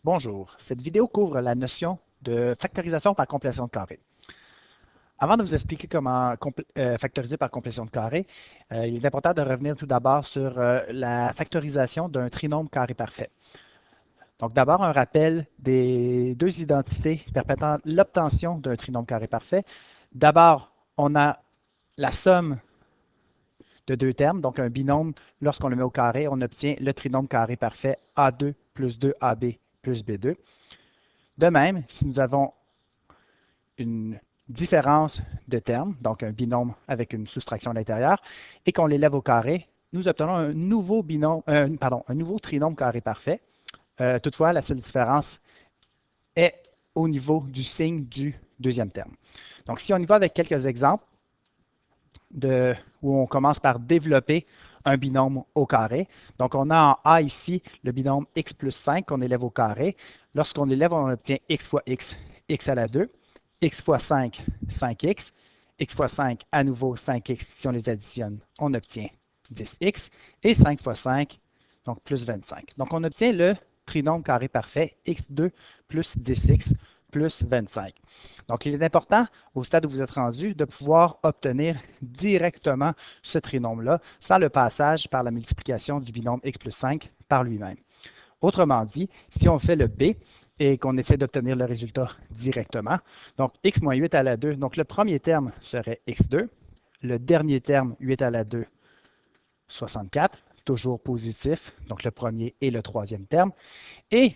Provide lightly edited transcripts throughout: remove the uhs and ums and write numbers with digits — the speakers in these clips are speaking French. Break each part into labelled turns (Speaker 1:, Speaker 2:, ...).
Speaker 1: Bonjour, cette vidéo couvre la notion de factorisation par complétion de carré. Avant de vous expliquer comment factoriser par complétion de carré, il est important de revenir tout d'abord sur la factorisation d'un trinôme carré parfait. Donc d'abord, un rappel des deux identités permettant l'obtention d'un trinôme carré parfait. D'abord, on a la somme de deux termes, donc un binôme, lorsqu'on le met au carré, on obtient le trinôme carré parfait A2 plus 2AB plus B2. De même, si nous avons une différence de termes, donc un binôme avec une soustraction à l'intérieur, et qu'on l'élève au carré, nous obtenons un nouveau un nouveau trinôme carré parfait. Toutefois, la seule différence est au niveau du signe du deuxième terme. Donc, si on y va avec quelques exemples où on commence par développer un binôme au carré. Donc, on a en A ici le binôme x plus 5 qu'on élève au carré. Lorsqu'on l'élève, on obtient x fois x à la 2, x fois 5, 5x, x fois 5, à nouveau 5x, si on les additionne, on obtient 10x, et 5 fois 5, donc plus 25. Donc, on obtient le trinôme carré parfait, x2 plus 10x plus 25. Donc, il est important, au stade où vous êtes rendu, de pouvoir obtenir directement ce trinôme-là sans le passage par la multiplication du binôme x plus 5 par lui-même. Autrement dit, si on fait le B et qu'on essaie d'obtenir le résultat directement, donc x moins 8 à la 2, donc le premier terme serait x2, le dernier terme 8 à la 2, 64, toujours positif, donc le premier et le troisième terme, et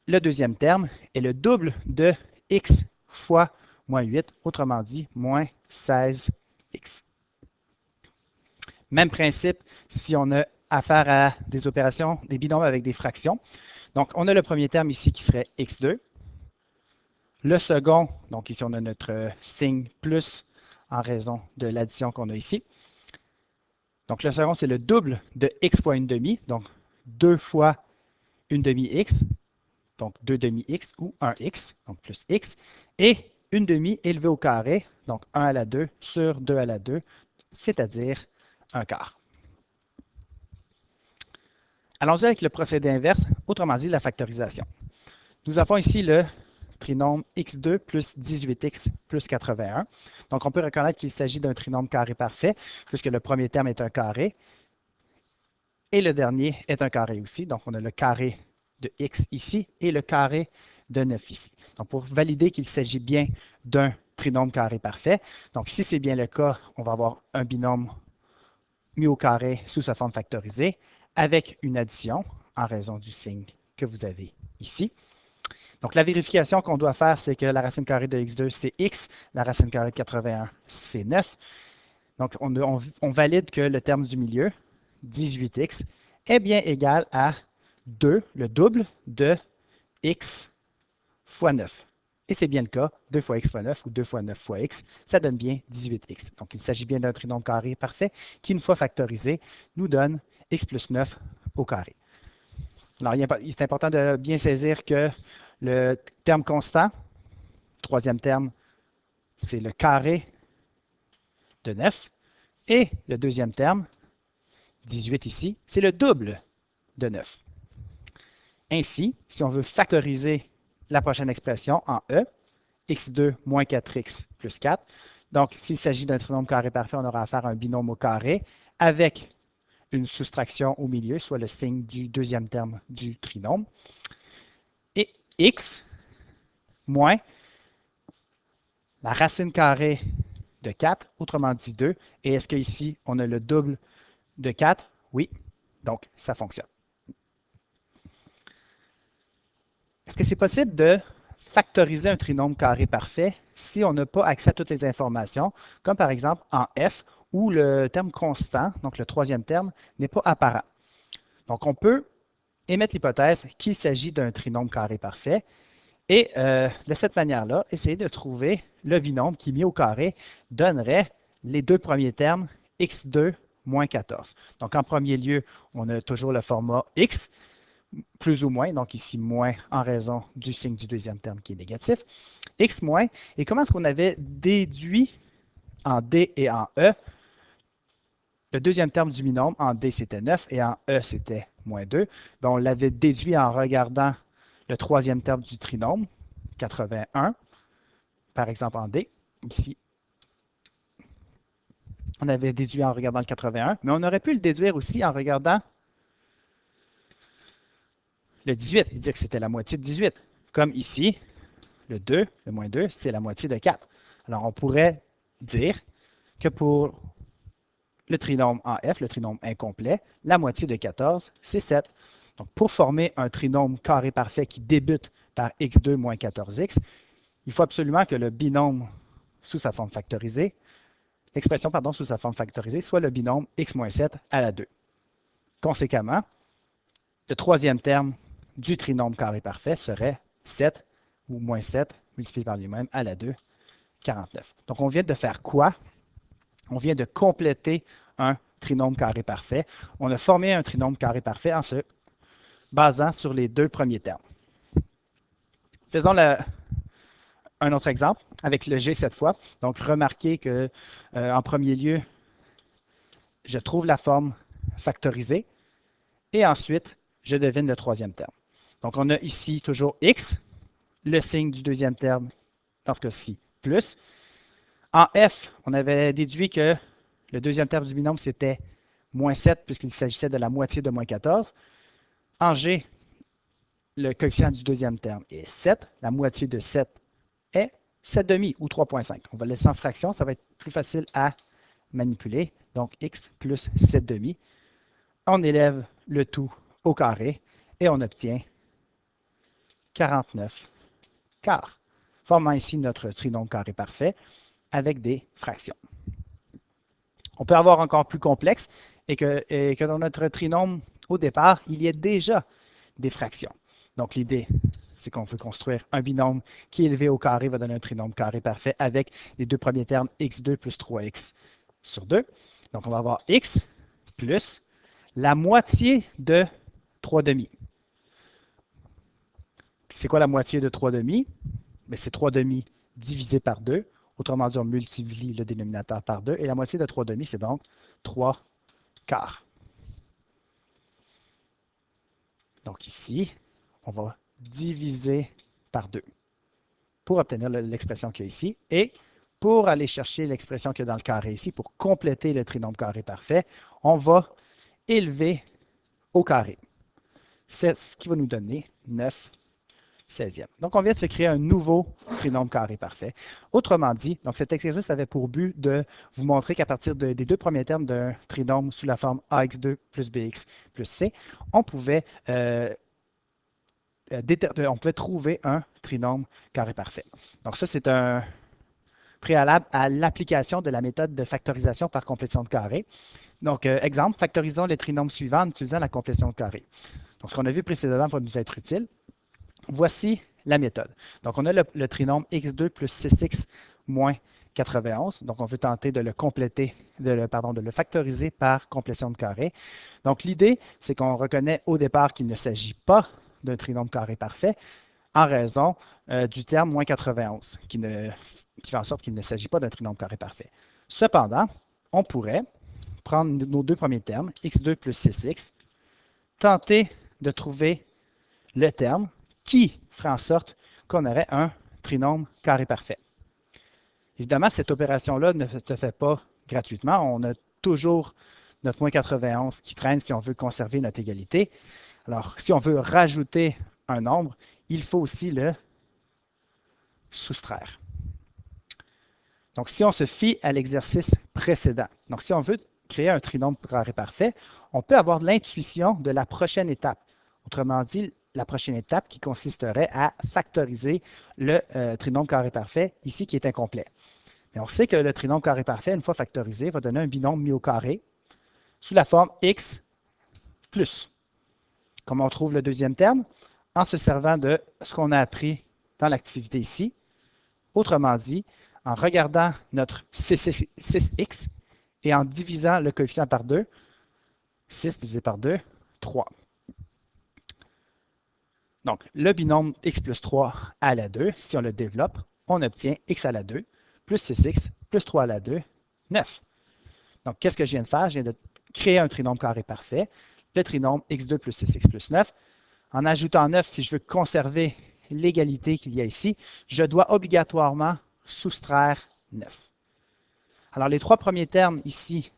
Speaker 1: le deuxième terme est le double de x fois moins 8, autrement dit, moins 16x. Même principe si on a affaire à des opérations, des binômes avec des fractions. Donc, on a le premier terme ici qui serait x2. Le second, donc ici on a notre signe plus en raison de l'addition qu'on a ici. Donc, le second, c'est le double de x fois une demi, donc 2 fois une demi-x, donc 2 demi-x ou 1x, donc plus x, et une demi élevée au carré, donc 1 à la 2 sur 2 à la 2, c'est-à-dire un quart. Allons-y avec le procédé inverse, autrement dit la factorisation. Nous avons ici le trinôme x2 plus 18x plus 81. Donc, on peut reconnaître qu'il s'agit d'un trinôme carré parfait, puisque le premier terme est un carré et le dernier est un carré aussi. Donc, on a le carré de x ici et le carré de 9 ici. Donc, pour valider qu'il s'agit bien d'un trinôme carré parfait, donc si c'est bien le cas, on va avoir un binôme mis au carré sous sa forme factorisée avec une addition en raison du signe que vous avez ici. Donc, la vérification qu'on doit faire, c'est que la racine carrée de x2, c'est x, la racine carrée de 81, c'est 9. Donc, on valide que le terme du milieu, 18x, est bien égal à 2, le double de x fois 9. Et c'est bien le cas, 2 fois x fois 9 ou 2 fois 9 fois x, ça donne bien 18x. Donc, il s'agit bien d'un trinôme carré parfait qui, une fois factorisé, nous donne x plus 9 au carré. Alors, il est important de bien saisir que le terme constant, troisième terme, c'est le carré de 9. Et le deuxième terme, 18 ici, c'est le double de 9. Ainsi, si on veut factoriser la prochaine expression en e, x2 moins 4x plus 4. Donc, s'il s'agit d'un trinôme carré parfait, on aura affaire à un binôme au carré avec une soustraction au milieu, soit le signe du deuxième terme du trinôme. Et x moins la racine carrée de 4, autrement dit 2. Et est-ce qu'ici, on a le double de 4? Oui. Donc, ça fonctionne. Est-ce que c'est possible de factoriser un trinôme carré parfait si on n'a pas accès à toutes les informations, comme par exemple en f, où le terme constant, donc le troisième terme, n'est pas apparent? Donc, on peut émettre l'hypothèse qu'il s'agit d'un trinôme carré parfait et de cette manière-là, essayer de trouver le binôme qui, mis au carré, donnerait les deux premiers termes x2 moins 14. Donc, en premier lieu, on a toujours le format x, plus ou moins, donc ici moins en raison du signe du deuxième terme qui est négatif, x moins, et comment est-ce qu'on avait déduit en D et en E le deuxième terme du binôme, en D c'était 9 et en E c'était moins 2. Bien, on l'avait déduit en regardant le troisième terme du trinôme, 81, par exemple en D. Ici, on avait déduit en regardant le 81, mais on aurait pu le déduire aussi en regardant le 18 et dire que c'était la moitié de 18. Comme ici, le 2, le moins 2, c'est la moitié de 4. Alors, on pourrait dire que pour le trinôme en F, le trinôme incomplet, la moitié de 14, c'est 7. Donc, pour former un trinôme carré parfait qui débute par x2 moins 14x, il faut absolument que le binôme sous sa forme factorisée, l'expression sous sa forme factorisée, soit le binôme x moins 7 à la 2. Conséquemment, le troisième terme du trinôme carré parfait serait 7 ou moins 7 multiplié par lui-même à la 2, 49. Donc, on vient de faire quoi? On vient de compléter un trinôme carré parfait. On a formé un trinôme carré parfait en se basant sur les deux premiers termes. Faisons un autre exemple avec le G cette fois. Donc, remarquez que en premier lieu, je trouve la forme factorisée et ensuite, je devine le troisième terme. Donc, on a ici toujours x, le signe du deuxième terme, dans ce cas-ci, plus. En F, on avait déduit que le deuxième terme du binôme, c'était moins 7, puisqu'il s'agissait de la moitié de moins 14. En G, le coefficient du deuxième terme est 7. La moitié de 7 est 7,5 ou 3,5. On va le laisser en fraction, ça va être plus facile à manipuler. Donc, x plus 7,5. On élève le tout au carré et on obtient 49 quarts, formant ici notre trinôme carré parfait avec des fractions. On peut avoir encore plus complexe et que dans notre trinôme, au départ, il y ait déjà des fractions. Donc, l'idée, c'est qu'on veut construire un binôme qui, élevé au carré, va donner un trinôme carré parfait avec les deux premiers termes x2 plus 3x sur 2. Donc, on va avoir x plus la moitié de 3 demi. C'est quoi la moitié de 3 demi? C'est 3 demi divisé par 2. Autrement dit, on multiplie le dénominateur par 2. Et la moitié de 3 demi, c'est donc 3 quarts. Donc ici, on va diviser par 2 pour obtenir l'expression qu'il y a ici. Et pour aller chercher l'expression qu'il y a dans le carré ici, pour compléter le trinôme carré parfait, on va élever au carré. C'est ce qui va nous donner 9 16e. Donc, on vient de se créer un nouveau trinôme carré parfait. Autrement dit, donc cet exercice avait pour but de vous montrer qu'à partir des deux premiers termes d'un trinôme sous la forme ax2 plus bx plus c, on pouvait trouver un trinôme carré parfait. Donc, ça, c'est un préalable à l'application de la méthode de factorisation par complétion de carré. Donc, exemple, factorisons les trinômes suivants en utilisant la complétion de carré. Donc, ce qu'on a vu précédemment va nous être utile. Voici la méthode. Donc, on a le trinôme x2 plus 6x moins 91. Donc, on veut tenter de le compléter, de le factoriser par complétion de carré. Donc, l'idée, c'est qu'on reconnaît au départ qu'il ne s'agit pas d'un trinôme carré parfait en raison du terme moins 91, qui fait en sorte qu'il ne s'agit pas d'un trinôme carré parfait. Cependant, on pourrait prendre nos deux premiers termes, x2 plus 6x, tenter de trouver le terme qui ferait en sorte qu'on aurait un trinôme carré parfait. Évidemment, cette opération-là ne se fait pas gratuitement. On a toujours notre moins 91 qui traîne si on veut conserver notre égalité. Alors, si on veut rajouter un nombre, il faut aussi le soustraire. Donc, si on se fie à l'exercice précédent, donc si on veut créer un trinôme carré parfait, on peut avoir l'intuition de la prochaine étape. Autrement dit, la prochaine étape qui consisterait à factoriser le trinôme carré parfait, ici qui est incomplet. Mais on sait que le trinôme carré parfait, une fois factorisé, va donner un binôme mis au carré sous la forme x plus. Comment on trouve le deuxième terme? En se servant de ce qu'on a appris dans l'activité ici. Autrement dit, en regardant notre 6x et en divisant le coefficient par 2, 6 divisé par 2, 3. Donc, le binôme x plus 3 à la 2, si on le développe, on obtient x à la 2 plus 6x plus 3 à la 2, 9. Donc, qu'est-ce que je viens de faire? Je viens de créer un trinôme carré parfait, le trinôme x2 plus 6x plus 9. En ajoutant 9, si je veux conserver l'égalité qu'il y a ici, je dois obligatoirement soustraire 9. Alors, les trois premiers termes ici,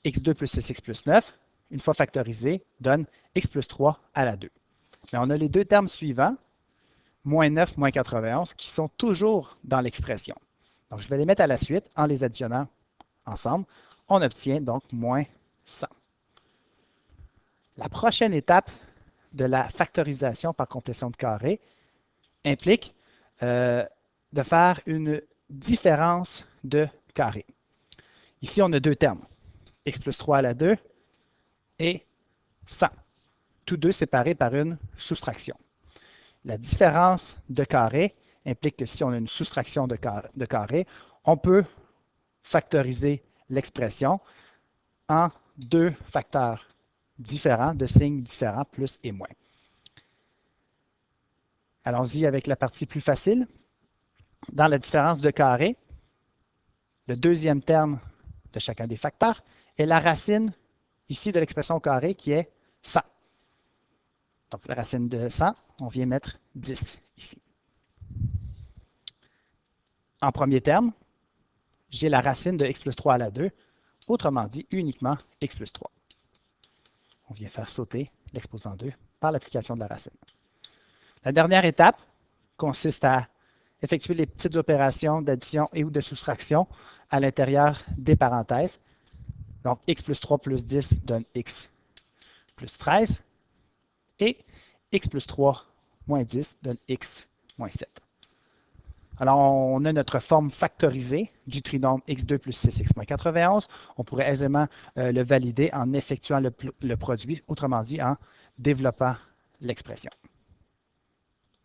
Speaker 1: x2 plus 6x plus 9, une fois factorisés, donnent x plus 3 à la 2. Mais on a les deux termes suivants, moins 9, moins 91, qui sont toujours dans l'expression. Donc, je vais les mettre à la suite en les additionnant ensemble. On obtient donc moins 100. La prochaine étape de la factorisation par complétion de carré implique de faire une différence de carré. Ici, on a deux termes, x plus 3 à la 2 et 100, tous deux séparés par une soustraction. La différence de carré implique que si on a une soustraction de carré, on peut factoriser l'expression en deux facteurs différents, de signes différents, plus et moins. Allons-y avec la partie plus facile. Dans la différence de carré, le deuxième terme de chacun des facteurs est la racine ici de l'expression au carré qui est 100. Donc la racine de 100, on vient mettre 10 ici. En premier terme, j'ai la racine de x plus 3 à la 2, autrement dit uniquement x plus 3. On vient faire sauter l'exposant 2 par l'application de la racine. La dernière étape consiste à effectuer les petites opérations d'addition et ou de soustraction à l'intérieur des parenthèses. Donc, x plus 3 plus 10 donne x plus 13 et x plus 3 moins 10 donne x moins 7. Alors, on a notre forme factorisée du trinôme x2 plus 6x moins 91. On pourrait aisément le valider en effectuant le produit, autrement dit en développant l'expression.